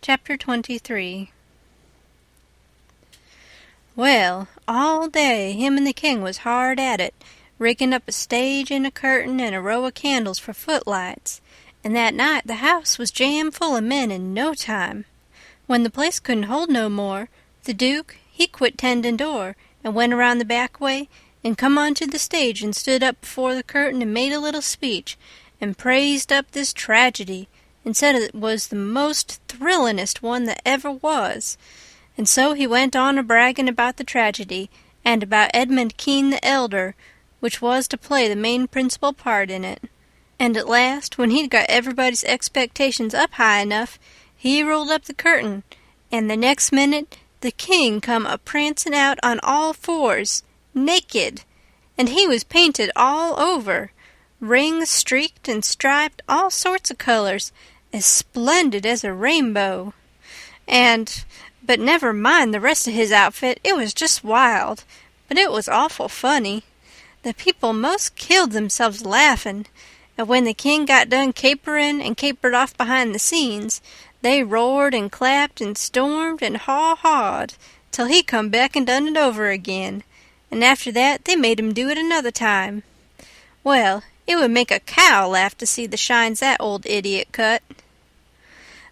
Chapter 23. Well, all day him and the king was hard at it, rigging up a stage and a curtain and a row of candles for footlights, and that night the house was jam full of men in no time. When the place couldn't hold no more, the Duke, he quit tending door and went around the back way and come onto the stage and stood up before the curtain and made a little speech and praised up this tragedy and said it was the most thrillingest one that ever was. And so he went on a-bragging about the tragedy, and about Edmund Kean the elder, which was to play the main principal part in it. And at last, when he'd got everybody's expectations up high enough, he rolled up the curtain, and the next minute the king come a-prancing out on all fours, naked, and he was painted all over, rings streaked and striped all sorts of colors, as splendid as a rainbow. But never mind the rest of his outfit, it was just wild, but it was awful funny. The people most killed themselves laughing, and when the king got done capering and capered off behind the scenes, they roared and clapped and stormed and haw-hawed till he come back and done it over again, and after that they made him do it another time. Well, it would make a cow laugh to see the shines that old idiot cut.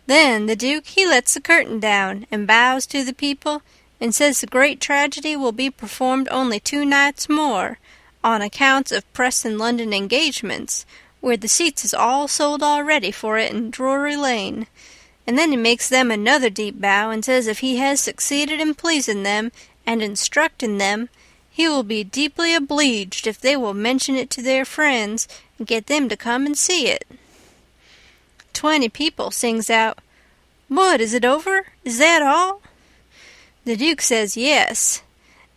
Then the Duke he lets the curtain down and bows to the people and says the great tragedy will be performed only 2 nights more, on accounts of press and London engagements, where the seats is all sold already for it in Drury Lane. And then he makes them another deep bow and says if he has succeeded in pleasing them and instructing them, he will be deeply obleeged if they will mention it to their friends and get them to come and see it. 20 people sings out, "What, is it over? Is that all?" The Duke says yes.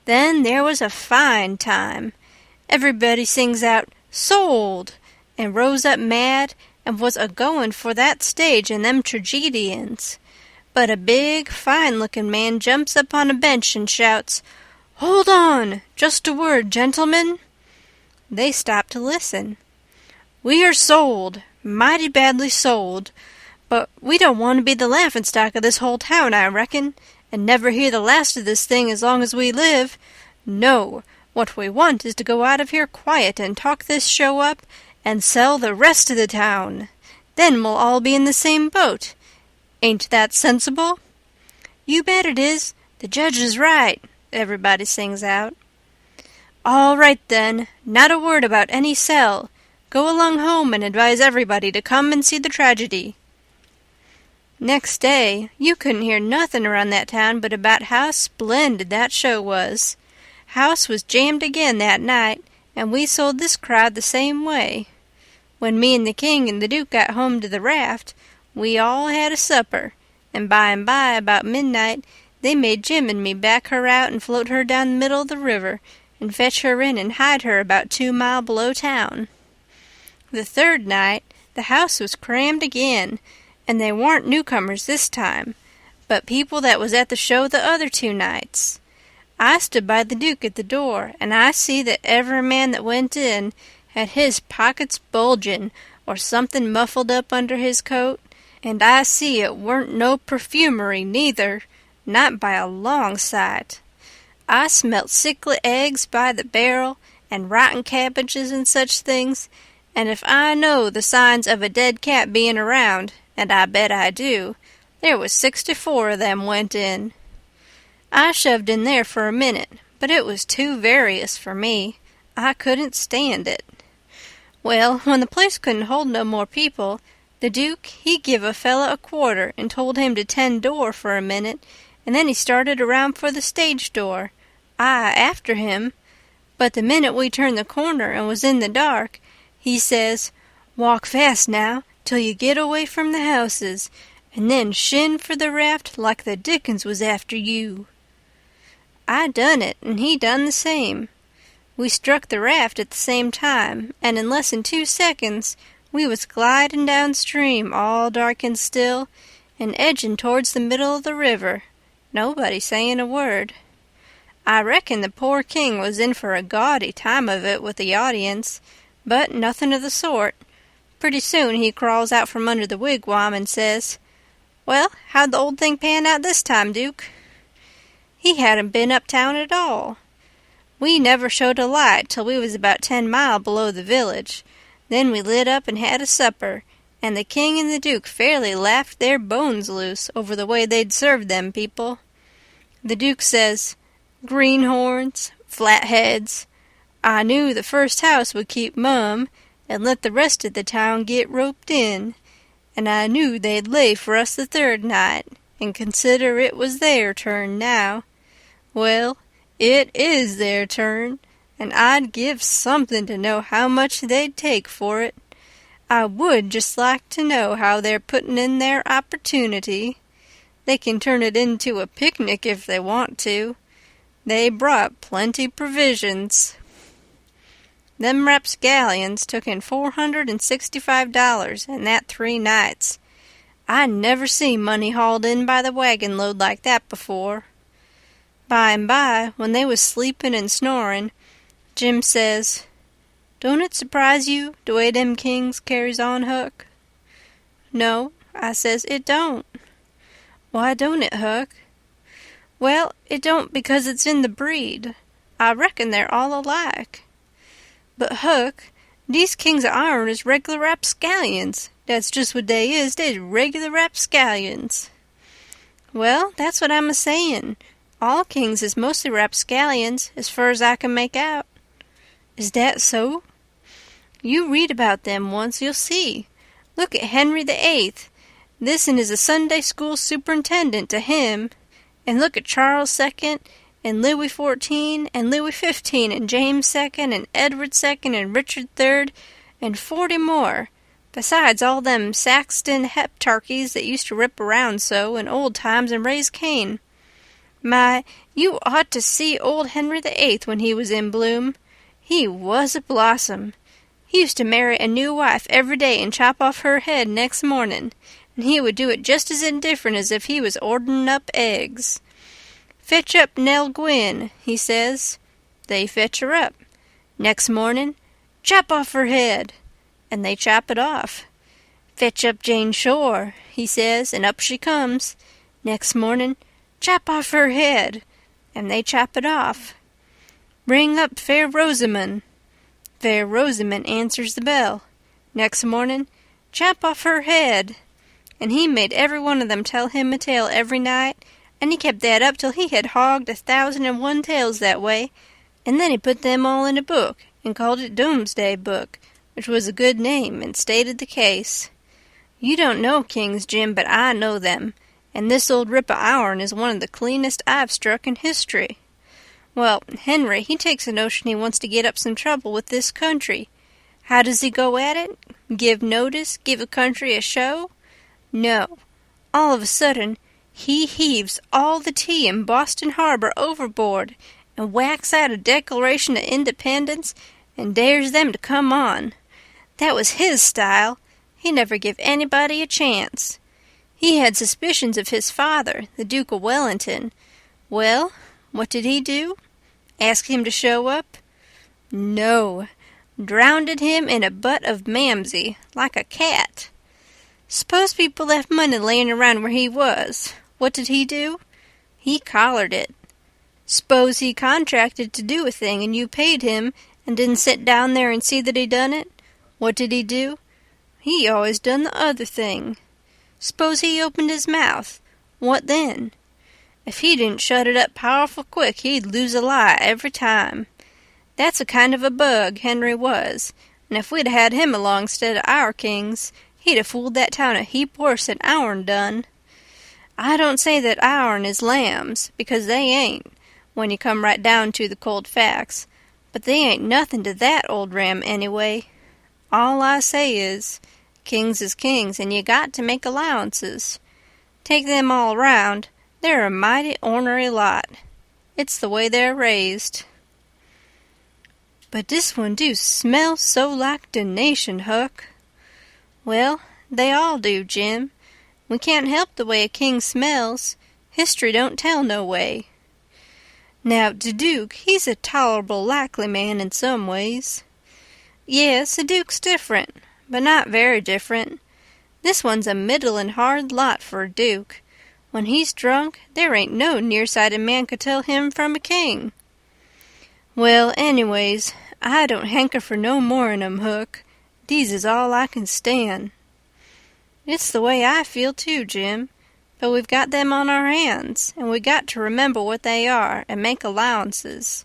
Then there was a fine time. Everybody sings out, "Sold!" and rose up mad and was a-going for that stage and them tragedians. But a big, fine-looking man jumps up on a bench and shouts, "Hold on! Just a word, gentlemen!" They stop to listen. "We are sold, mighty badly sold, but we don't want to be the laughing-stock of this whole town, I reckon, and never hear the last of this thing as long as we live. No, what we want is to go out of here quiet and talk this show up and sell the rest of the town. Then we'll all be in the same boat. Ain't that sensible?" "You bet it is. The judge is right," everybody sings out. "All right, then. Not a word about any sell. Go along home and advise everybody to come and see the tragedy." Next day, you couldn't hear nothing around that town but about how splendid that show was. House was jammed again that night, and we sold this crowd the same way. When me and the king and the Duke got home to the raft, we all had a supper, and by, about midnight, they made Jim and me back her out and float her down the middle of the river and fetch her in and hide her about 2 miles below town. The 3rd night, the house was crammed again, and they warn't newcomers this time, but people that was at the show the other 2 nights. I stood by the Duke at the door, and I see that every man that went in had his pockets bulgin' or something muffled up under his coat, and I see it weren't no perfumery neither, not by a long sight. I smelt sickly eggs by the barrel, and rotten cabbages and such things, and if I know the signs of a dead cat being around, and I bet I do, there was 64 of them went in. I shoved in there for a minute, but it was too various for me. I couldn't stand it. Well, when the place couldn't hold no more people, the Duke, he give a fella a quarter and told him to tend door for a minute, and then he started around for the stage door, I after him. But the minute we turned the corner and was in the dark, he says, "Walk fast now, till you get away from the houses, and then shin for the raft like the dickens was after you." I done it, and he done the same. We struck the raft at the same time, and in less than 2 seconds we was gliding downstream, all dark and still, and edging towards the middle of the river, nobody saying a word. I reckon the poor king was in for a gaudy time of it with the audience, but nothing of the sort. Pretty soon he crawls out from under the wigwam and says, Well, how'd the old thing pan out this time, Duke?" "He hadn't been uptown at all. We never showed a light till we was about 10 mile below the village. Then we lit up and had a supper, and the king and the duke fairly laughed their bones loose over the way they'd served them people. The duke says, 'Greenhorns, flatheads, I knew the first house would keep mum and let the rest of the town get roped in, and I knew they'd lay for us the third night, and consider it was their turn now. Well, it is their turn, and I'd give something to know how much they'd take for it. I would just like to know how they're putting in their opportunity. They can turn it into a picnic if they want to. They brought plenty provisions.' Them rapscallions took in $465 in that 3 nights. I never seen money hauled in by the wagon load like that before. By and by, when they was sleeping and snoring, Jim says, 'Don't it surprise you, the way them kings carries on, Huck?' 'No,' I says, 'it don't.' 'Why don't it, Huck?' 'Well, it don't because it's in the breed. I reckon they're all alike.' 'But, Huck, these kings of ourn is reg'lar rapscallions. That's just what they is. They's reg'lar rapscallions.' 'Well, that's what I'm a-sayin'. All kings is mostly rapscallions, as fur as I can make out.' 'Is that so?' 'You read about them once, you'll see. Look at Henry the Eighth. This'n is a Sunday school superintendent to him. And look at Charles II, and Louis XIV, and Louis XV, and James II, and Edward II, and Richard III, and 40 more, besides all them Saxton heptarchies that used to rip around so in old times and raise Cain. My, you ought to see old Henry the Eighth when he was in bloom. He was a blossom. He used to marry a new wife every day and chop off her head next morning, and he would do it just as indifferent as if he was ordering up eggs. 'Fetch up Nell Gwynn,' he says. They fetch her up. Next morning, 'Chop off her head,' and they chop it off. 'Fetch up Jane Shore,' he says, and up she comes. Next morning, 'Chop off her head,' and they chop it off. 'Ring up Fair Rosamond.' Fair Rosamond answers the bell. Next morning, 'Chop off her head,' and he made every one of them tell him a tale every night, and he kept that up till he had hogged 1,001 tales that way, and then he put them all in a book and called it Domesday Book, which was a good name and stated the case. You don't know kings, Jim, but I know them, and this old rip of ourn is one of the cleanest I've struck in history. Well, Henry, he takes a notion he wants to get up some trouble with this country. How does he go at it? Give notice? Give the country a show? No. All of a sudden, he heaves all the tea in Boston Harbor overboard and whacks out a Declaration of Independence and dares them to come on. That was his style. He never give anybody a chance. He had suspicions of his father, the Duke of Wellington. Well, what did he do? Ask him to show up? No. Drownded him in a butt of Mamsie, like a cat. Suppose people left money laying around where he was. What did he do? He collared it. Suppose he contracted to do a thing and you paid him and didn't sit down there and see that he done it. What did he do? He always done the other thing. Suppose he opened his mouth. What then? If he didn't shut it up powerful quick, he'd lose a lie every time. That's a kind of a bug, Henry was, and if we'd had him along instead of our kings, he'd have fooled that town a heap worse than ourn done. I don't say that ourn is lambs, because they ain't, when you come right down to the cold facts, but they ain't nothing to that old ram anyway. All I say is, kings is kings, and you got to make allowances. Take them all round, they're a mighty ornery lot. It's the way they're raised. But this one do smell so like de nation, Huck. Well, they all do, Jim. We can't help the way a king smells. History don't tell no way. Now, de Duke, he's a tolerable likely man in some ways. Yes, the Duke's different, but not very different. This one's a middlin' hard lot for a duke. When he's drunk, there ain't no near-sighted man could tell him from a king. Well, anyways, I don't hanker for no more 'n 'em, Hook. These is all I can stand." "It's the way I feel, too, Jim. But we've got them on our hands, and we got to remember what they are and make allowances.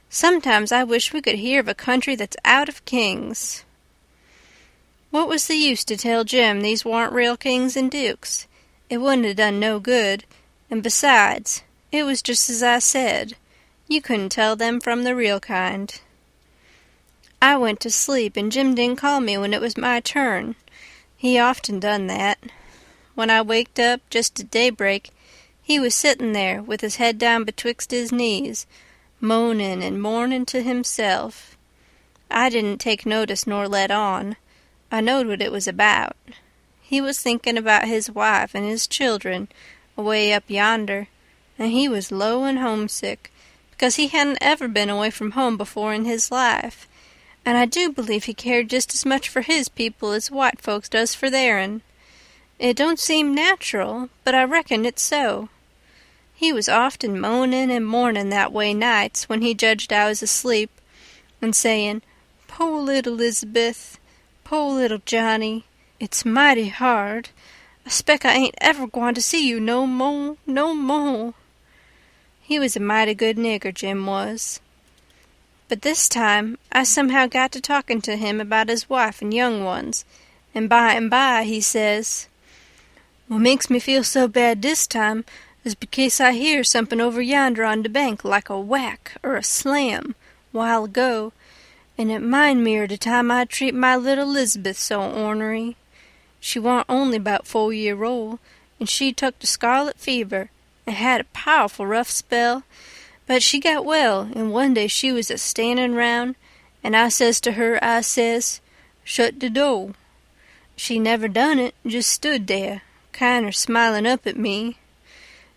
Sometimes I wish we could hear of a country that's out of kings." What was the use to tell Jim these warn't real kings and dukes? It wouldn't have done no good, and besides, it was just as I said. You couldn't tell them from the real kind. I went to sleep, and Jim didn't call me when it was my turn. He often done that. When I waked up, just at daybreak, he was sittin' there with his head down betwixt his knees, moanin' and mournin' to himself. I didn't take notice nor let on. I knowed what it was about. He was thinking about his wife and his children away up yonder, and he was low and homesick, because he hadn't ever been away from home before in his life, and I do believe he cared just as much for his people as white folks does for their'n. It don't seem natural, but I reckon it's so. He was often moanin' and mournin' that way nights when he judged I was asleep, and sayin', "Po' little Elizabeth, po' little Johnny, it's mighty hard. I spec I ain't ever gwine to see you no mo', no mo'." He was a mighty good nigger, Jim was. But this time I somehow got to talkin' to him about his wife and young ones, and by he says, "What makes me feel so bad dis time is because I hear somepin over yonder on de bank like a whack or a slam, while ago, and it mind me er de time I treat my little Elizabeth so ornery. She warn't only 'bout 4 year old, and she took the scarlet fever, and had a powerful rough spell, but she got well, and one day she was a-standin' round, and I says to her, I says, 'Shut de door.' She never done it, just stood there, kinder smilin' up at me.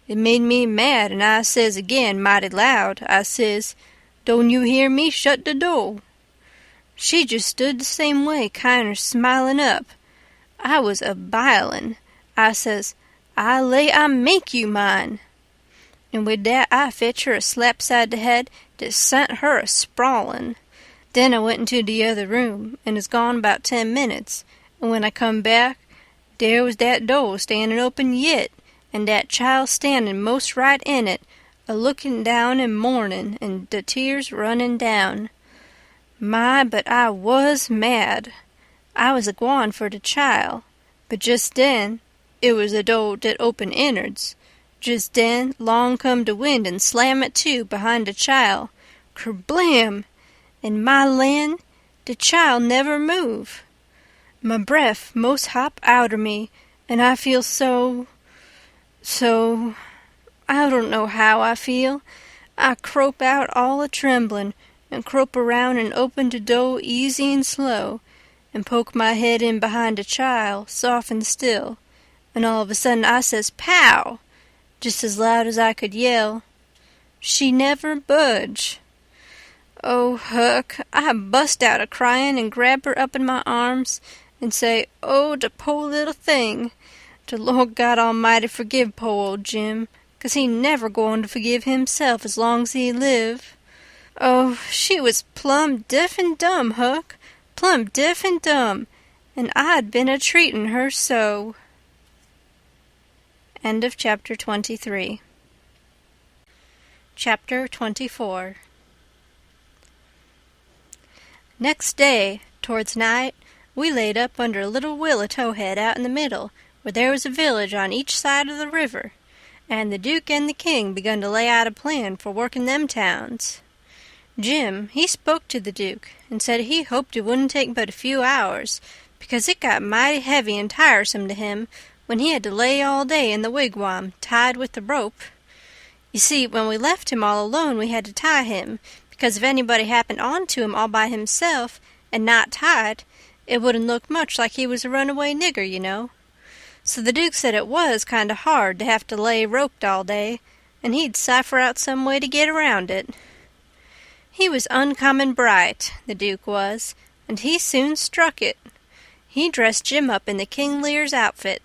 It made me mad, and I says again, mighty loud, I says, 'Don't you hear me? Shut de door.' She just stood the same way, kinder smilin' up. I was a-bilin'. I says, 'I lay I make you mine.' And wid dat I fetch her a slap side de head dat sent her a-sprawlin'. Then I went into de other room, and is gone 'bout 10 minutes, and when I come back, dere was dat door standin' open yit, and dat child standin' most right in it, a-lookin' down and mournin', and de tears runnin' down. My, but I was mad. I was a-gwine for de child, but just den, it was a door dat opened innards. Just den, long come de wind and slam it to behind de child. Kerblam! And my land, de child never move. My breath most hop outer me, and I feel so, I don't know how I feel. I crope out all a-tremblin', and crope around and open de door easy and slow, and poke my head in behind de child, soft and still, and all of a sudden I says, "Pow!" just as loud as I could yell. She never budge. Oh, Huck, I bust out a-cryin' and grab her up in my arms and say, "Oh, de po' little thing. De Lord God Almighty forgive po' old Jim, 'cause he never goin' to forgive himself as long's he live." Oh, she was plumb deaf and dumb, Huck, plumb deaf and dumb, and I'd been a-treatin' her so. End of Chapter 23. Chapter 24. Next day, towards night, we laid up under a little willow towhead out in the middle, where there was a village on each side of the river, and the Duke and the King begun to lay out a plan for working them towns. Jim, he spoke to the Duke, and said he hoped it wouldn't take but a few hours, because it got mighty heavy and tiresome to him when he had to lay all day in the wigwam, tied with the rope. You see, when we left him all alone we had to tie him, because if anybody happened on to him all by himself, and not tied, it wouldn't look much like he was a runaway nigger, you know. So the Duke said it was kind of hard to have to lay roped all day, and he'd cipher out some way to get around it. He was uncommon bright, the Duke was, and he soon struck it. He dressed Jim up in the King Lear's outfit.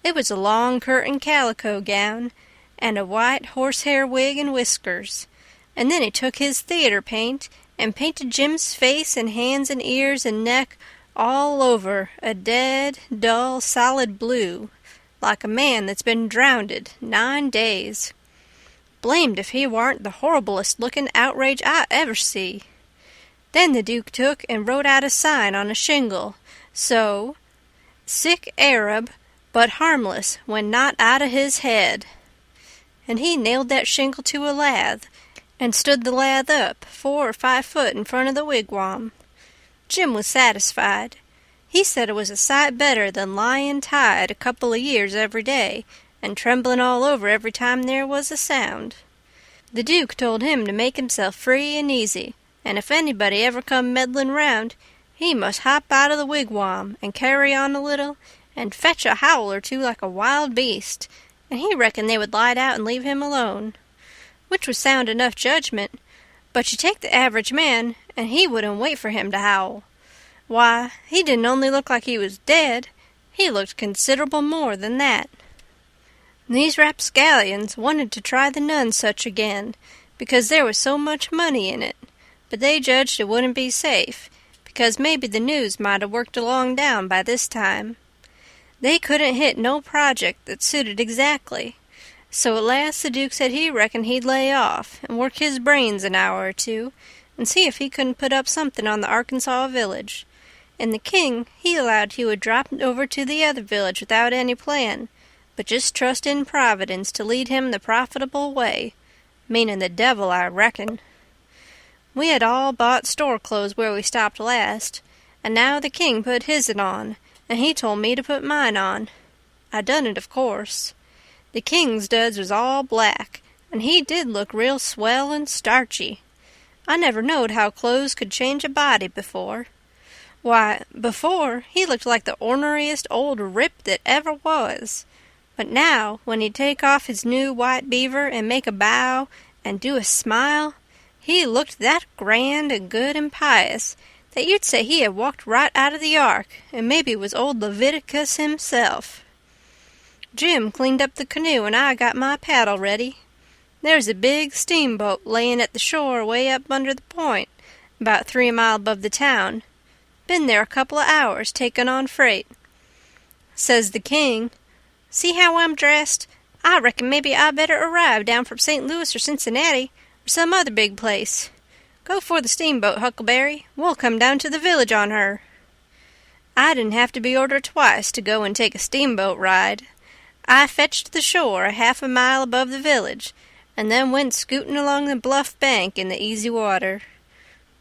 It was a long curtain calico gown, and a white horsehair wig and whiskers. And then he took his theater paint and painted Jim's face and hands and ears and neck all over a dead, dull, solid blue, like a man that's been drownded 9 days. Blamed if he warn't the horriblest-looking outrage I ever see. Then the Duke took and wrote out a sign on a shingle, so, "Sick Arab, but harmless when not out o' his head." And he nailed that shingle to a lath, and stood the lath up 4 or 5 foot in front of the wigwam. Jim was satisfied. He said it was a sight better than lying tied a couple of years every day, and trembling all over every time there was a sound. The Duke told him to make himself free and easy, and if anybody ever come meddling round, he must hop out of the wigwam and carry on a little, and fetch a howl or two like a wild beast, and he reckoned they would light out and leave him alone. Which was sound enough judgment, but you take the average man, and he wouldn't wait for him to howl. Why, he didn't only look like he was dead, he looked considerable more than that. These rapscallions wanted to try the Nonsuch again, because there was so much money in it, but they judged it wouldn't be safe, because maybe the news might have worked along down by this time. They couldn't hit no project that suited exactly, so at last the Duke said he reckoned he'd lay off and work his brains an hour or two, and see if he couldn't put up something on the Arkansas village. And the King, he allowed he would drop over to the other village without any plan, but just trust in Providence to lead him the profitable way, meaning the devil, I reckon. We had all bought store clothes where we stopped last, and now the King put his'n on, and he told me to put mine on. I done it, of course. The King's duds was all black, and he did look real swell and starchy. I never knowed how clothes could change a body before. Why, before, he looked like the orneriest old rip that ever was. But now, when he'd take off his new white beaver and make a bow and do a smile, he looked that grand and good and pious that you'd say he had walked right out of the ark, and maybe was old Leviticus himself. Jim cleaned up the canoe, and I got my paddle ready. There's a big steamboat layin' at the shore way up under the point, about 3 mile above the town. Been there a couple of hours, takin' on freight. Says the King, "See how I'm dressed? I reckon maybe I better arrive down from St. Louis or Cincinnati, or some other big place. Go for the steamboat, Huckleberry. We'll come down to the village on her." I didn't have to be ordered twice to go and take a steamboat ride. I fetched the shore a half a mile above the village, and then went scooting along the bluff bank in the easy water.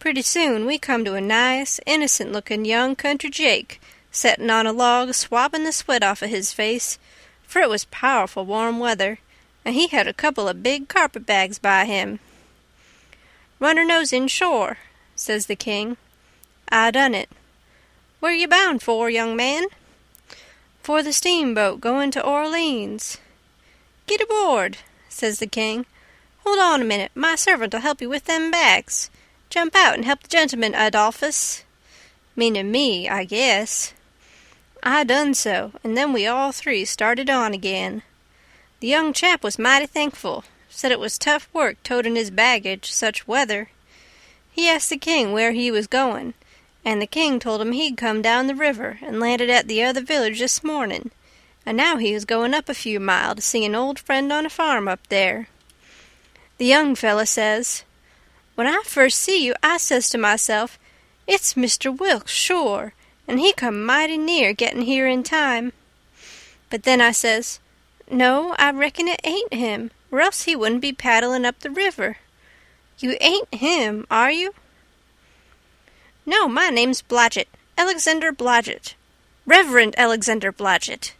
Pretty soon we come to a nice, innocent-looking young country Jake, settin' on a log swabbing the sweat off of his face, for it was powerful warm weather, and he had a couple of big carpet-bags by him. "Run her nose in shore," says the King. I done it. "Where you bound for, young man?" "For the steamboat going to Orleans." "Get aboard," says the King. "Hold on a minute, my servant'll help you with them bags. Jump out and help the gentleman, Adolphus." Meaning me, I guess. I done so, and then we all three started on again. The young chap was mighty thankful, said it was tough work toting his baggage, such weather. He asked the King where he was going, and the King told him he'd come down the river and landed at the other village this morning, and now he was going up a few mile to see an old friend on a farm up there. The young fella says, "When I first see you, I says to myself, 'It's Mr. Wilkes, sure,' and he come mighty near getting here in time. But then I says, 'No, I reckon it ain't him, or else he wouldn't be paddling up the river.' You ain't him, are you?" "No, my name's Blodgett, Alexander Blodgett, Reverend Alexander Blodgett.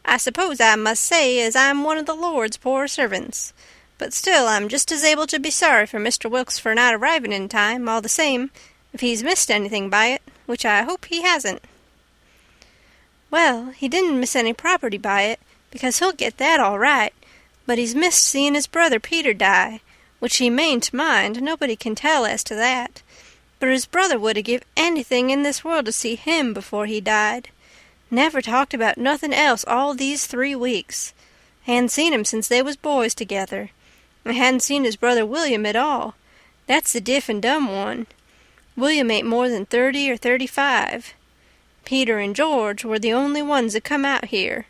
I suppose I must say as I'm one of the Lord's poor servants, but still I'm just as able to be sorry for Mr. Wilkes for not arriving in time, all the same, if he's missed anything by it, which I hope he hasn't." "Well, he didn't miss any property by it, because he'll get that all right, but he's missed seeing his brother Peter die, which he mayn't mind, nobody can tell as to that, but his brother would have give anything in this world to see him before he died, Never talked about nothing else all these 3 weeks. Hadn't seen him since they was boys together. I hadn't seen his brother William at all. That's the deaf and dumb one. William ain't more than 30 or 35. Peter and George were the only ones that come out here.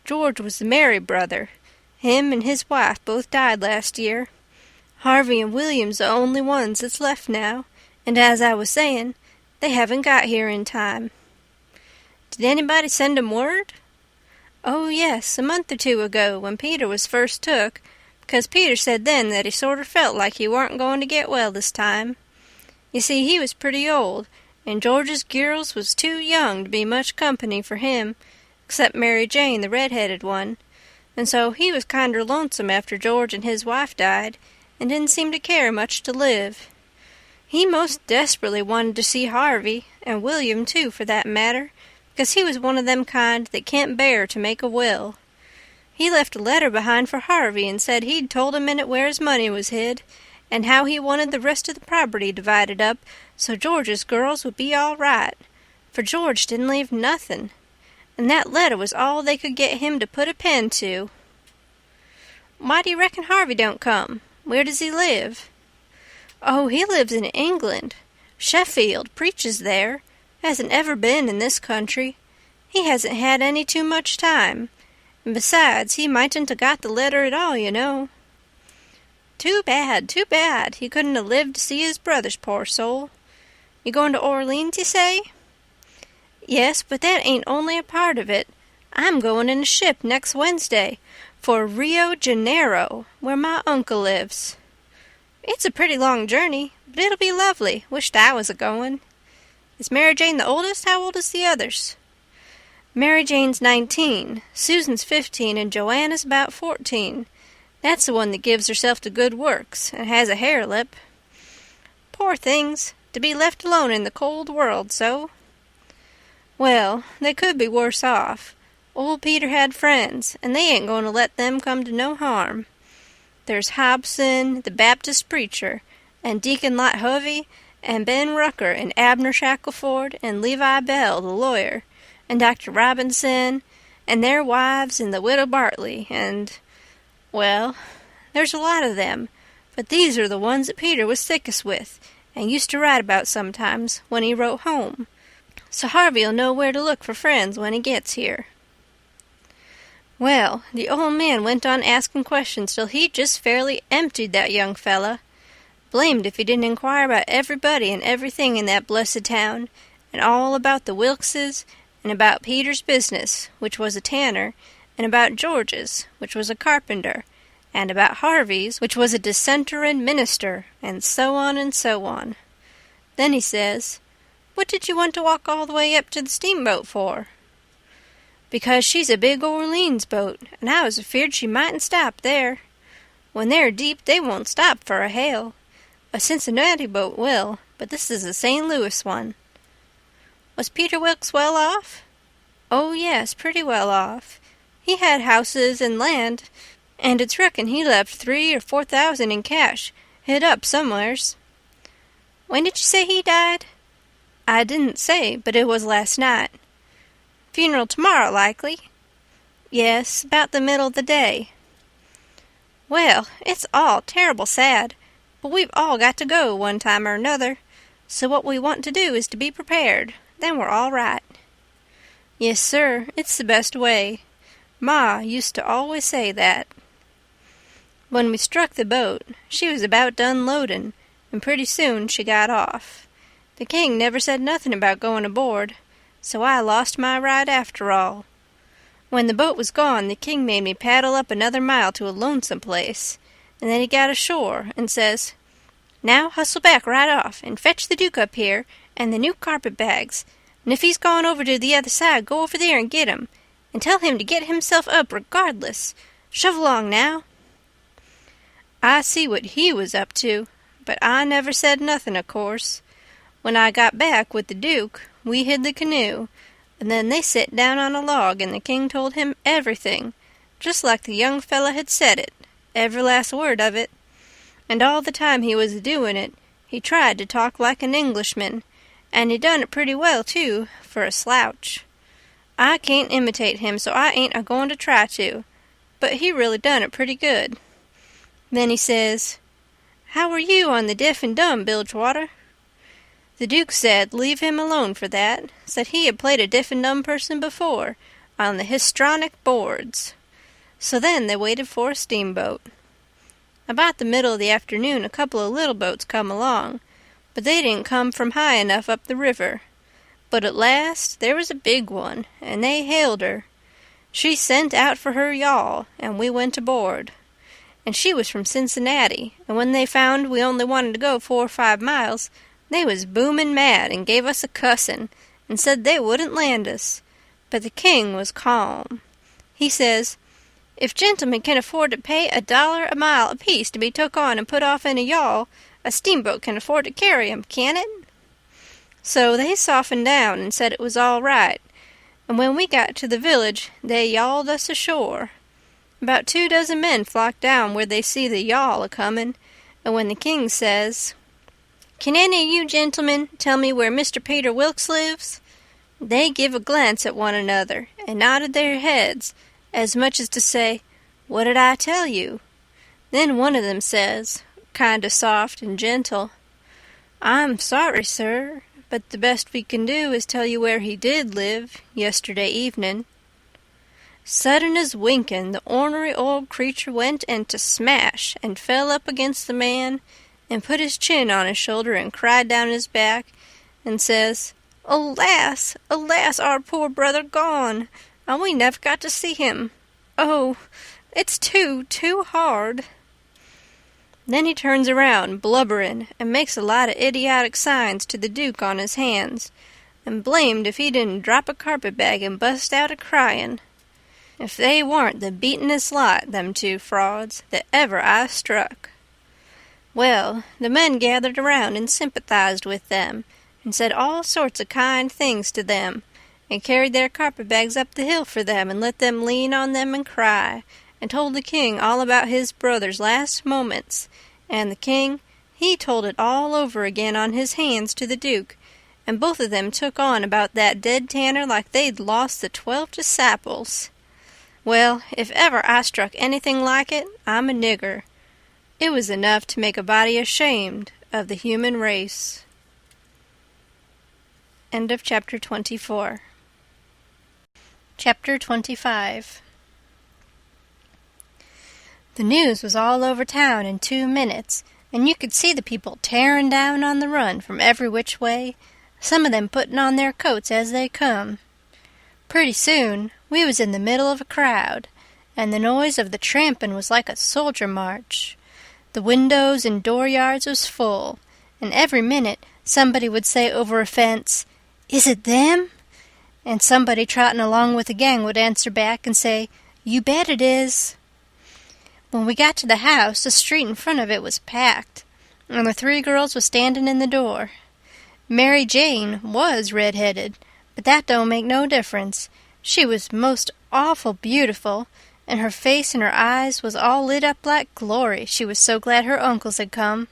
George was the married brother. Him and his wife both died last year. Harvey and William's the only ones that's left now, and as I was saying, they haven't got here in time. Did anybody send 'em word? Oh, yes, a month or 2 ago, when Peter was first took, because Peter said then that he sorter felt like he warn't going to get well this time. You see, he was pretty old, and George's girls was too young to be much company for him, except Mary Jane, the red-headed one, and so he was kinder lonesome after George and his wife died, and didn't seem to care much to live. He most desperately wanted to see Harvey, and William too, for that matter, because he was one of them kind that can't bear to make a will. He left a letter behind for Harvey and said he'd told him in it where his money was hid, and how he wanted the rest of the property divided up so George's girls would be all right, for George didn't leave nothing, and that letter was all they could get him to put a pen to. Why do you reckon Harvey don't come? Where does he live? Oh, he lives in England. Sheffield, preaches there. Hasn't ever been in this country. He hasn't had any too much time. And besides, he mightn't have got the letter at all, you know. Too bad, too bad. He couldn't have lived to see his brothers, poor soul. You going to Orleans, you say? Yes, but that ain't only a part of it. I'm going in a ship next Wednesday for Rio Janeiro, where my uncle lives. It's a pretty long journey, but it'll be lovely. Wished I was a-going. Is Mary Jane the oldest? How old is the others? Mary Jane's 19, Susan's 15, and Joanna's about 14. That's the one that gives herself to good works, and has a hare lip. Poor things, to be left alone in the cold world so. Well, they could be worse off. Old Peter had friends, and they ain't going to let them come to no harm. There's Hobson, the Baptist preacher, and Deacon Lot Hovey, and Ben Rucker, and Abner Shackleford, and Levi Bell, the lawyer, and Dr. Robinson, and their wives, and the widow Bartley, and, well, there's a lot of them, but these are the ones that Peter was thickest with, and used to write about sometimes when he wrote home. So Harvey'll know where to look for friends when he gets here. Well, the old man went on asking questions till he just fairly emptied that young fella. Blamed if he didn't inquire about everybody and everything in that blessed town, and all about the Wilkses, and about Peter's business, which was a tanner, and about George's, which was a carpenter, and about Harvey's, which was a dissenterin' minister, and so on and so on. Then he says, "What did you want to walk all the way up to the steamboat for?" "Because she's a big Orleans boat, and I was afeard she mightn't stop there. When they're deep, they won't stop for a hail. A Cincinnati boat will, but this is a St. Louis one." "Was Peter Wilkes well off?" "Oh, yes, pretty well off. He had houses and land, and it's reckoned he left 3,000 or 4,000 in cash, hid up somewheres." "When did you say he died?" "I didn't say, but it was last night." "Funeral tomorrow, likely?" "Yes, about the middle of the day." "Well, it's all terrible sad, but we've all got to go one time or another, so what we want to do is to be prepared. Then we're all right." "Yes, sir, it's the best way. Ma used to always say that." When we struck the boat, she was about done loading, and pretty soon she got off. The king never said nothing about going aboard, so I lost my ride after all. When the boat was gone, the king made me paddle up another mile to a lonesome place, and then he got ashore and says, "Now hustle back right off, and fetch the Duke up here, and the new carpet-bags, and if he's gone over to the other side, go over there and get him, and tell him to get himself up regardless. Shove along now." I see what he was up to, but I never said nothing, of course. When I got back with the Duke, we hid the canoe, and then they set down on a log, and the king told him everything, just like the young fella had said it, every last word of it. And all the time he was doing it, he tried to talk like an Englishman, and he done it pretty well, too, for a slouch. I can't imitate him, so I ain't a-going to try to. But he really done it pretty good. Then he says, "How were you on the deaf and dumb, Bilgewater?" The Duke said leave him alone for that, said he had played a deaf and dumb person before, on the histronic boards. So then they waited for a steamboat. About the middle of the afternoon a couple of little boats come along, but they didn't come from high enough up the river. But at last there was a big one, and they hailed her. She sent out for her yawl, and we went aboard. And she was from Cincinnati, and when they found we only wanted to go 4 or 5 miles, they was booming mad and gave us a cussin', and said they wouldn't land us. But the king was calm. He says, "If gentlemen can afford to pay $1 a mile apiece to be took on and put off in a yawl, a steamboat can afford to carry 'em, can't it?" So they softened down and said it was all right, and when we got to the village they yawled us ashore. About 24 men flocked down where they see the yawl a-comin', and when the king says, "Can any of you gentlemen tell me where Mr. Peter Wilkes lives?" they give a glance at one another and nodded their heads, as much as to say, "What did I tell you?" Then one of them says, kind of soft and gentle, "I'm sorry, sir, but the best we can do is tell you where he did live yesterday evening." Sudden as winking, the ornery old creature went into smash and fell up against the man and put his chin on his shoulder and cried down his back and says, "Alas, alas, our poor brother gone, and we never got to see him. Oh, it's too hard." Then he turns around, blubbering, and makes a lot of idiotic signs to the Duke on his hands, and blamed if he didn't drop a carpet-bag and bust out a-crying. If they warn't the beatenest lot, them 2 frauds, that ever I struck. Well, the men gathered around and sympathized with them, and said all sorts of kind things to them, and carried their carpet-bags up the hill for them and let them lean on them and cry, and told the king all about his brother's last moments, and the king, he told it all over again on his hands to the Duke, and both of them took on about that dead tanner like they'd lost the 12 disciples. Well, if ever I struck anything like it, I'm a nigger. It was enough to make a body ashamed of the human race. End of chapter 24. Chapter 25. The news was all over town in 2 minutes, and you could see the people tearing down on the run from every which way, some of them putting on their coats as they come. Pretty soon we was in the middle of a crowd, and the noise of the trampin' was like a soldier march. The windows and dooryards was full, and every minute somebody would say over a fence, "Is it them?" And somebody trotting along with the gang would answer back and say, "You bet it is." When we got to the house, the street in front of it was packed, and the 3 girls was standing in the door. Mary Jane was red-headed, but that don't make no difference. She was most awful beautiful, and her face and her eyes was all lit up like glory, she was so glad her uncles had come.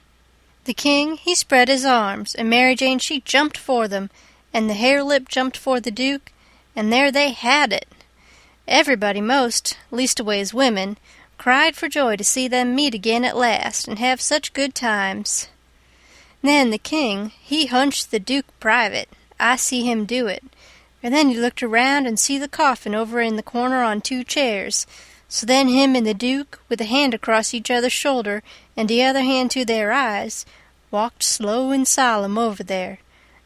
The king, he spread his arms, and Mary Jane, she jumped for them, and the hare-lip jumped for the Duke, and there they had it. Everybody most, leastways women, cried for joy to see them meet again at last and have such good times. Then the king, he hunched the Duke private. I see him do it. And then he looked around and see the coffin over in the corner on 2 chairs. So then him and the Duke, with a hand across each other's shoulder and the other hand to their eyes, walked slow and solemn over there,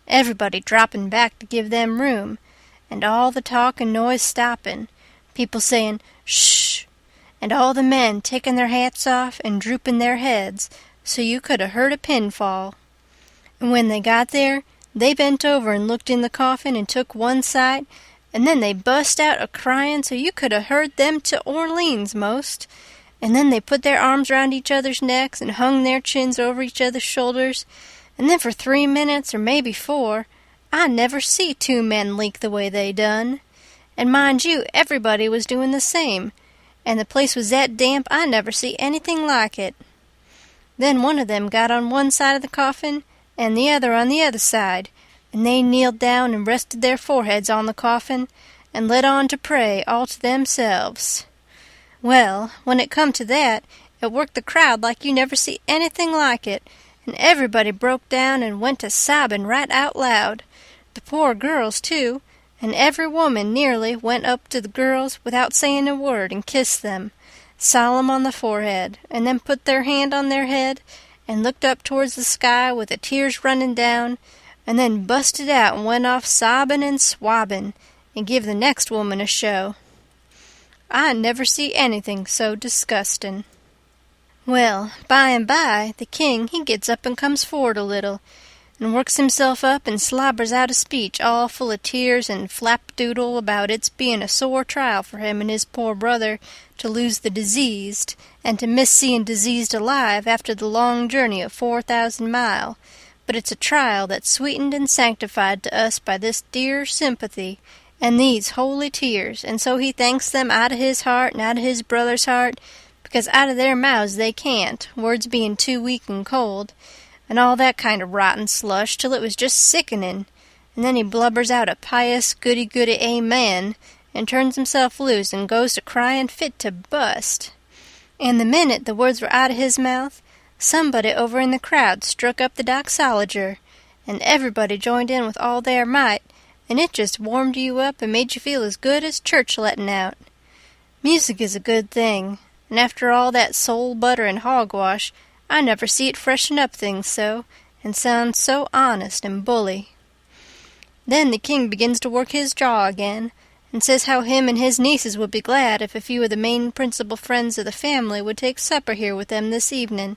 everybody dropping back to give them room, and all the talk and noise stopping, people saying, "Shh," and all the men taking their hats off and drooping their heads so you could 'a' heard a pin fall. And when they got there, they bent over and looked in the coffin and took one sight, and then they bust out a-crying so you could 'a' heard them to Orleans most, and then they put their arms round each other's necks and hung their chins over each other's shoulders, and then for 3 minutes, or maybe 4, I never see 2 men leak the way they done. And mind you, everybody was doing the same, and the place was that damp I never see anything like it. Then one of them got on one side of the coffin, and the other on the other side, and they kneeled down and rested their foreheads on the coffin, and let on to pray all to themselves. Well, when it come to that, it worked the crowd like you never see anything like it, and everybody broke down and went to sobbing right out loud. The poor girls, too, and every woman nearly went up to the girls without saying a word and kissed them, solemn on the forehead, and then put their hand on their head and looked up towards the sky with the tears running down, and then busted out and went off sobbing and swabbing, and give the next woman a show. I never see anything so disgusting. Well, by and by, the king he gets up and comes forward a little, and works himself up and slobbers out a speech all full of tears and flapdoodle about its being a sore trial for him and his poor brother to lose the diseased, and to miss seeing diseased alive after the long journey of 4,000 mile, but it's a trial that's sweetened and sanctified to us by this dear sympathy and these holy tears, and so he thanks them out of his heart and out of his brother's heart, because out of their mouths they can't, words being too weak and cold, and all that kind of rotten slush, till it was just sickening, and then he blubbers out a pious goody-goody amen, and turns himself loose and goes to crying fit to bust. And the minute the words were out of his mouth, somebody over in the crowd struck up the doxologer, and everybody joined in with all their might, and it just warmed you up and made you feel as good as church letting out. Music is a good thing, and after all that soul butter and hogwash, I never see it freshen up things so, and sound so honest and bully. Then the king begins to work his jaw again, and says how him and his nieces would be glad if a few of the main principal friends of the family would take supper here with them this evening,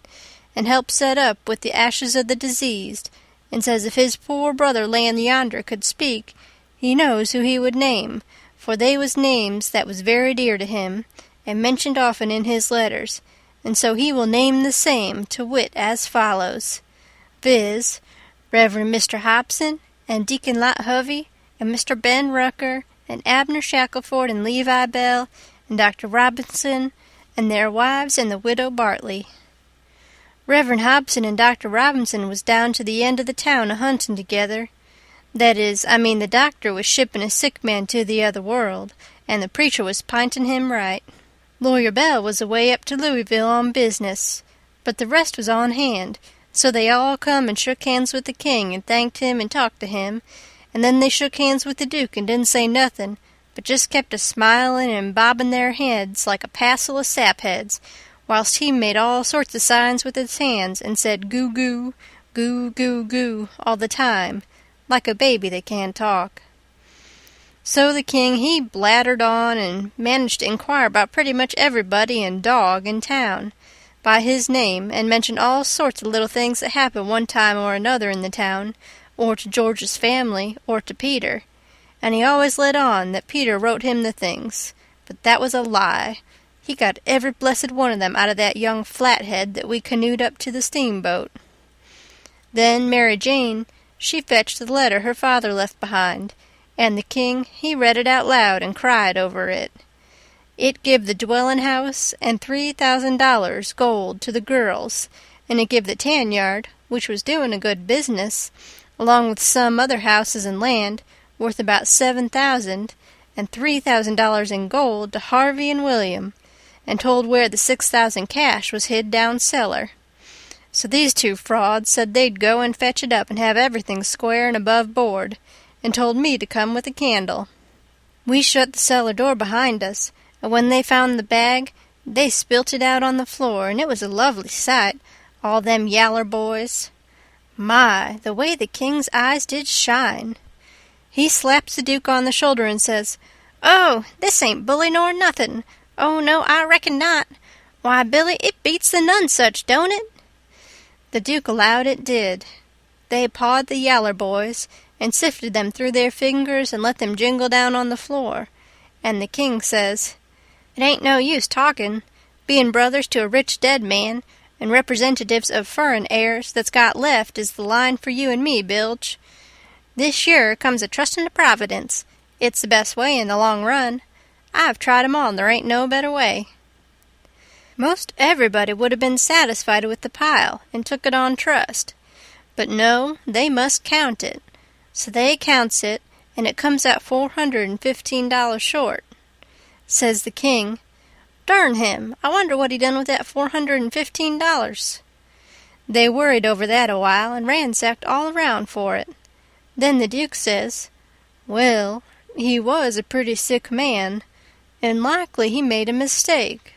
and help set up with the ashes of the diseased, and says if his poor brother layin' yonder could speak, he knows who he would name, for they was names that was very dear to him, and mentioned often in his letters, and so he will name the same, to wit, as follows, viz., Reverend Mr. Hobson, and Deacon Lot Hovey, and Mr. Ben Rucker, and Abner Shackelford, and Levi Bell, and Dr. Robinson, and their wives, and the widow Bartley. Reverend Hobson and Dr. Robinson was down to the end of the town a-hunting together. That is, the doctor was shipping a sick man to the other world, and the preacher was pinting him right. Lawyer Bell was away up to Louisville on business, but the rest was on hand, so they all come and shook hands with the king and thanked him and talked to him, and then they shook hands with the Duke and didn't say nothing, but just kept a-smiling and bobbing their heads like a passel of sapheads, whilst he made all sorts of signs with his hands and said goo-goo, goo-goo-goo all the time, like a baby that can't talk. So the king he blattered on and managed to inquire about pretty much everybody and dog in town by his name, and mentioned all sorts of little things that happened one time or another in the town, or to George's family, or to Peter, and he always let on that Peter wrote him the things, but that was a lie. He got every blessed one of them out of that young flathead that we canoed up to the steamboat. Then Mary Jane, she fetched the letter her father left behind, and the king he read it out loud and cried over it. It give the dwellin'-house and $3,000 gold to the girls, and it give the tan-yard, which was doing a good business, along with some other houses and land, worth about $7,000, and $3,000 in gold to Harvey and William, and told where the $6,000 cash was hid down cellar. So these two frauds said they'd go and fetch it up and have everything square and above board, and told me to come with a candle. We shut the cellar door behind us, and when they found the bag, they spilt it out on the floor, and it was a lovely sight, all them yaller boys. My, the way the king's eyes did shine! He slaps the Duke on the shoulder and says, "Oh, this ain't bully nor nothing. Oh, no, I reckon not. Why, Billy, it beats the Nonsuch, don't it?" The Duke allowed it did. They pawed the yaller boys, and sifted them through their fingers and let them jingle down on the floor, and the king says, "It ain't no use talking, being brothers to a rich dead man, and representatives of furrin heirs that's got left is the line for you and me, Bilge. This yer comes a trustin' to Providence. It's the best way in the long run. I've tried 'em all, and there ain't no better way." Most everybody would have been satisfied with the pile and took it on trust, but no, they must count it. So they counts it, and it comes out $415 short. Says the king, "Darn him, I wonder what he done with that $415. They worried over that a while and ransacked all around for it. Then the Duke says, "Well, he was a pretty sick man, and likely he made a mistake.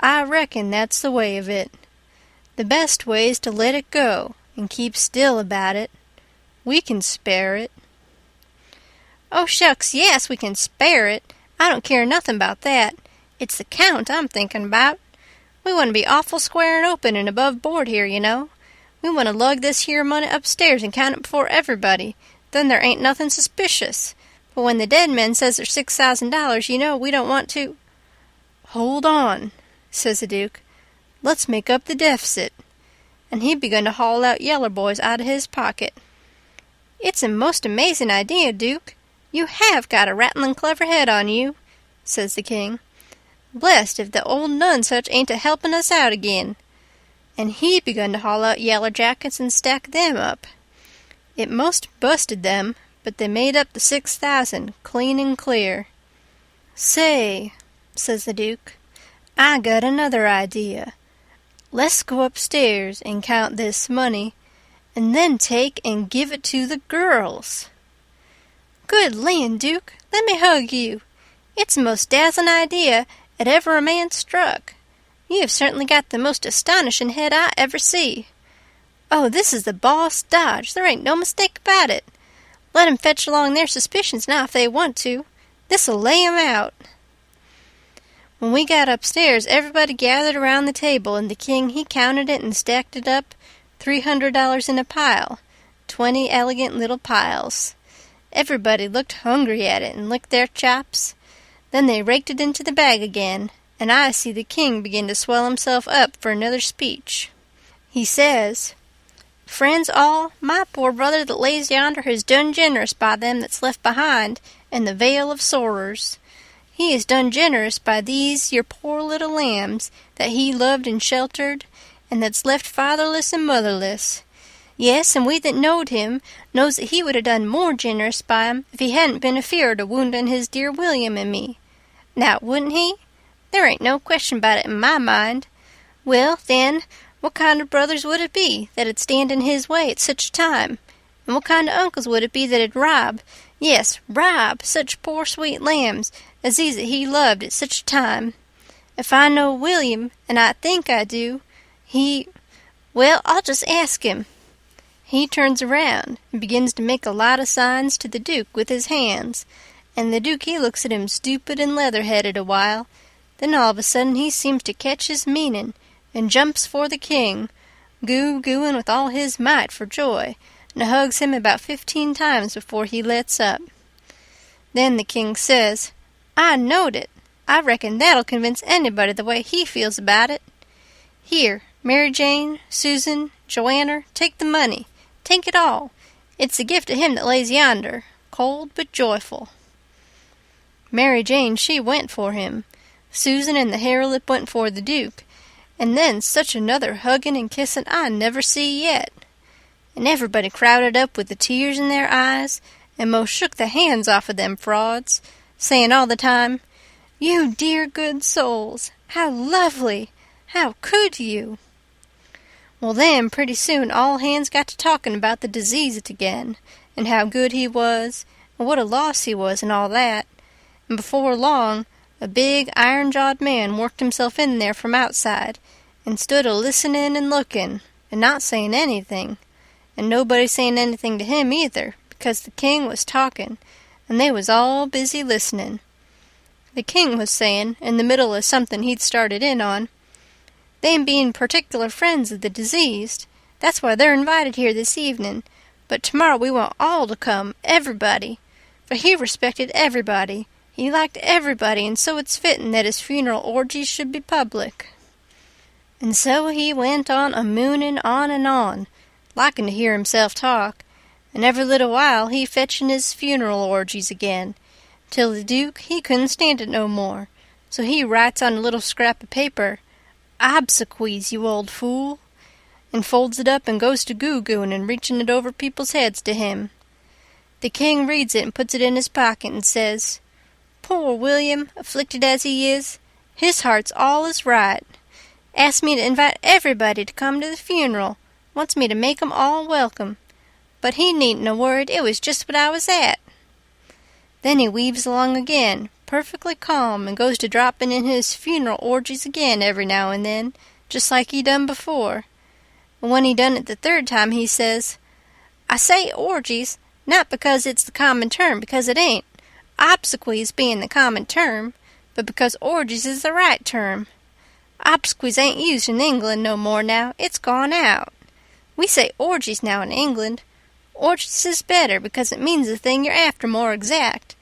I reckon that's the way of it. The best way is to let it go and keep still about it. We can spare it." "Oh, shucks, yes, we can spare it. I don't care nothing about that. It's the Count I'm thinking about. We want to be awful square and open and above board here, you know. We want to lug this here money upstairs and count it before everybody. Then there ain't nothing suspicious. But when the dead men says there's $6,000, you know we don't want to—" "Hold on," says the Duke. "Let's make up the deficit." And he begun to haul out yeller boys out of his pocket. "It's a most amazing idea, Duke. You have got a rattling clever head on you," says the king. "Blest if the old Nonsuch ain't a-helping us out again." And he begun to haul out yeller jackets and stack them up. It most busted them, but they made up the 6,000 clean and clear. "Say," says the Duke, "I got another idea. Let's go upstairs and count this money, and then take and give it to the girls." "Good land, Duke, let me hug you. It's the most dazzling idea 'at ever a man struck. You have certainly got the most astonishing head I ever see. Oh, this is the boss dodge, there ain't no mistake about it. Let 'em fetch along their suspicions now if they want to. This'll lay 'em out." When we got upstairs, everybody gathered around the table, and the king he counted it and stacked it up, $300 in a pile, 20 elegant little piles. Everybody looked hungry at it and licked their chops. Then they raked it into the bag again, and I see the king begin to swell himself up for another speech. He says, "Friends all, my poor brother that lays yonder has done generous by them that's left behind in the Vale of Sorrers. He has done generous by these your poor little lambs that he loved and sheltered, and that's left fatherless and motherless. Yes, and we that knowed him knows that he would have done more generous by 'em if he hadn't been afeard of wounding his dear William and me. Now, wouldn't he? There ain't no question about it in my mind. Well, then, what kind of brothers would it be that'd stand in his way at such a time? And what kind of uncles would it be that'd rob, yes, rob such poor sweet lambs as these that he loved at such a time? If I know William, and I think I do, well, I'll just ask him." He turns around and begins to make a lot of signs to the Duke with his hands, and the Duke he looks at him stupid and leather-headed a while. Then all of a sudden he seems to catch his meaning, and jumps for the king, goo-gooing with all his might for joy, and hugs him about 15 times before he lets up. Then the king says, "I knowed it. I reckon that'll convince anybody the way he feels about it. Here, Mary Jane, Susan, Joanna, take the money. Take it all. It's the gift of him that lays yonder, cold but joyful." Mary Jane, she went for him. Susan and the Harelip went for the Duke, and then such another hugging and kissing I never see yet. And everybody crowded up with the tears in their eyes, and most shook the hands off of them frauds, saying all the time, "You dear good souls, how lovely! How could you?" Well, then, pretty soon all hands got to talking about the disease again, and how good he was, and what a loss he was, and all that. And before long, a big iron-jawed man worked himself in there from outside, and stood a-listening and looking, and not saying anything, and nobody saying anything to him either, because the king was talking, and they was all busy listening. The king was saying, in the middle of something he'd started in on, "Them being particular friends of the diseased, that's why they're invited here this evening, but tomorrow we want all to come, everybody, for he respected everybody, he liked everybody, and so it's fitting that his funeral orgies should be public." And so he went on a-mooning on and on, liking to hear himself talk, and every little while he fetching his funeral orgies again, till the Duke he couldn't stand it no more, so he writes on a little scrap of paper, "Obsequies, you old fool," and folds it up and goes to goo-gooing and reaching it over people's heads to him. The king reads it and puts it in his pocket and says, "Poor William, afflicted as he is, his heart's all is right. Asked me to invite everybody to come to the funeral. Wants me to make 'em all welcome. But he needn't have worried, it was just what I was at." Then he weaves along again, perfectly calm, and goes to dropping in his funeral orgies again every now and then, just like he done before. And when he done it the third time, he says, "I say orgies, not because it's the common term, because it ain't, obsequies being the common term, but because orgies is the right term. Obsequies ain't used in England no more now, it's gone out. We say orgies now in England. Orgies is better because it means the thing you're after more exact.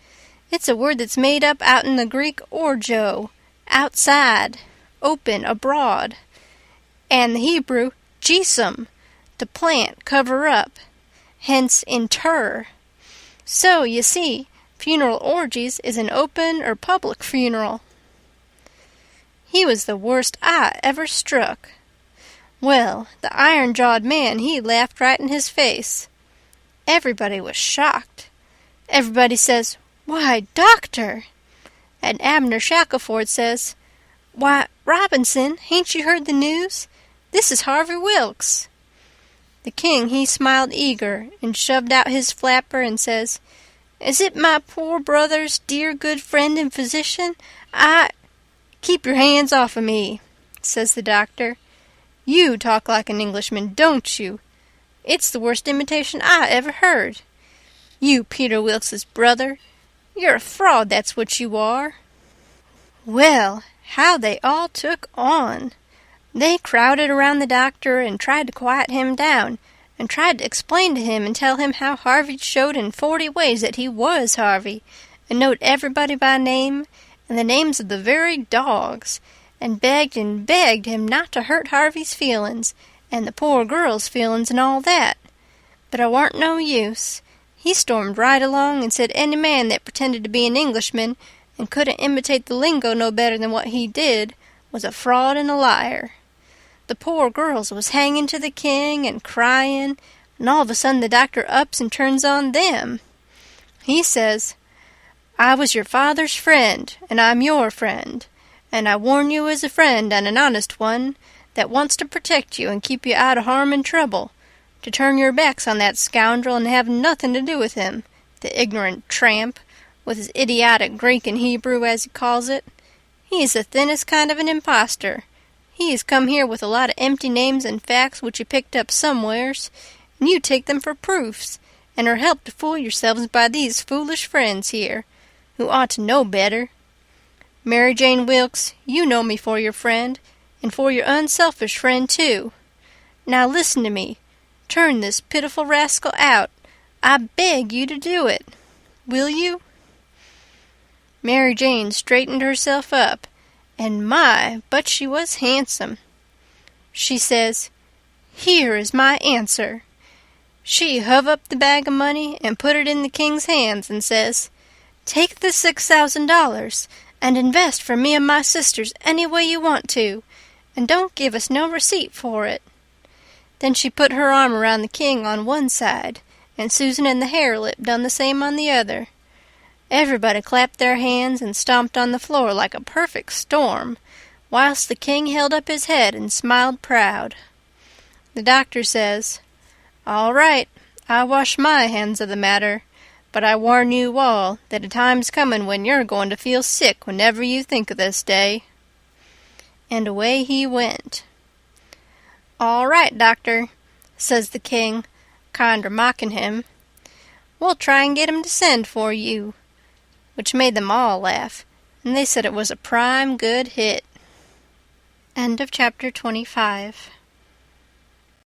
It's a word that's made up out in the Greek orgo, outside, open, abroad, and the Hebrew jesum, to plant, cover up, hence inter. So, you see, funeral orgies is an open or public funeral." He was the worst I ever struck. Well, the iron-jawed man, he laughed right in his face. Everybody was shocked. Everybody says, "Why, Doctor!" And Abner Shackelford says, "Why, Robinson, hain't you heard the news? This is Harvey Wilkes." The king, he smiled eager, and shoved out his flapper, and says, "Is it my poor brother's dear good friend and physician? "Keep your hands off of me," says the doctor. "You talk like an Englishman, don't you? It's the worst imitation I ever heard. You Peter Wilkes's brother. You're a fraud, that's what you are." Well, how they all took on! They crowded around the doctor and tried to quiet him down, and tried to explain to him and tell him how Harvey showed in 40 ways that he was Harvey, and knowed everybody by name, and the names of the very dogs, and begged him not to hurt Harvey's feelings, and the poor girl's feelings and all that. But it warn't no use. He stormed right along and said any man that pretended to be an Englishman and couldn't imitate the lingo no better than what he did was a fraud and a liar. The poor girls was hanging to the king and crying, and all of a sudden the doctor ups and turns on them. He says, "I was your father's friend, and I'm your friend, and I warn you as a friend and an honest one that wants to protect you and keep you out of harm and trouble, to turn your backs on that scoundrel and have nothing to do with him, the ignorant tramp, with his idiotic Greek and Hebrew, as he calls it. He is the thinnest kind of an impostor. He has come here with a lot of empty names and facts which he picked up somewheres, and you take them for proofs, and are helped to fool yourselves by these foolish friends here, who ought to know better. Mary Jane Wilkes, you know me for your friend, and for your unselfish friend, too. Now listen to me. Turn this pitiful rascal out. I beg you to do it. Will you?" Mary Jane straightened herself up, and my, but she was handsome. She says, "Here is my answer." She hove up the bag of money and put it in the king's hands and says, "Take the $6,000 and invest for me and my sisters any way you want to, and don't give us no receipt for it." Then she put her arm around the king on one side, and Susan and the hare-lip done the same on the other. Everybody clapped their hands and stomped on the floor like a perfect storm, whilst the king held up his head and smiled proud. The doctor says, "All right, I wash my hands of the matter, but I warn you all that a time's coming when you're going to feel sick whenever you think of this day." And away he went. "All right, doctor," says the king, kinder mocking him. "We'll try and get him to send for you," which made them all laugh, and they said it was a prime good hit. End of chapter 25.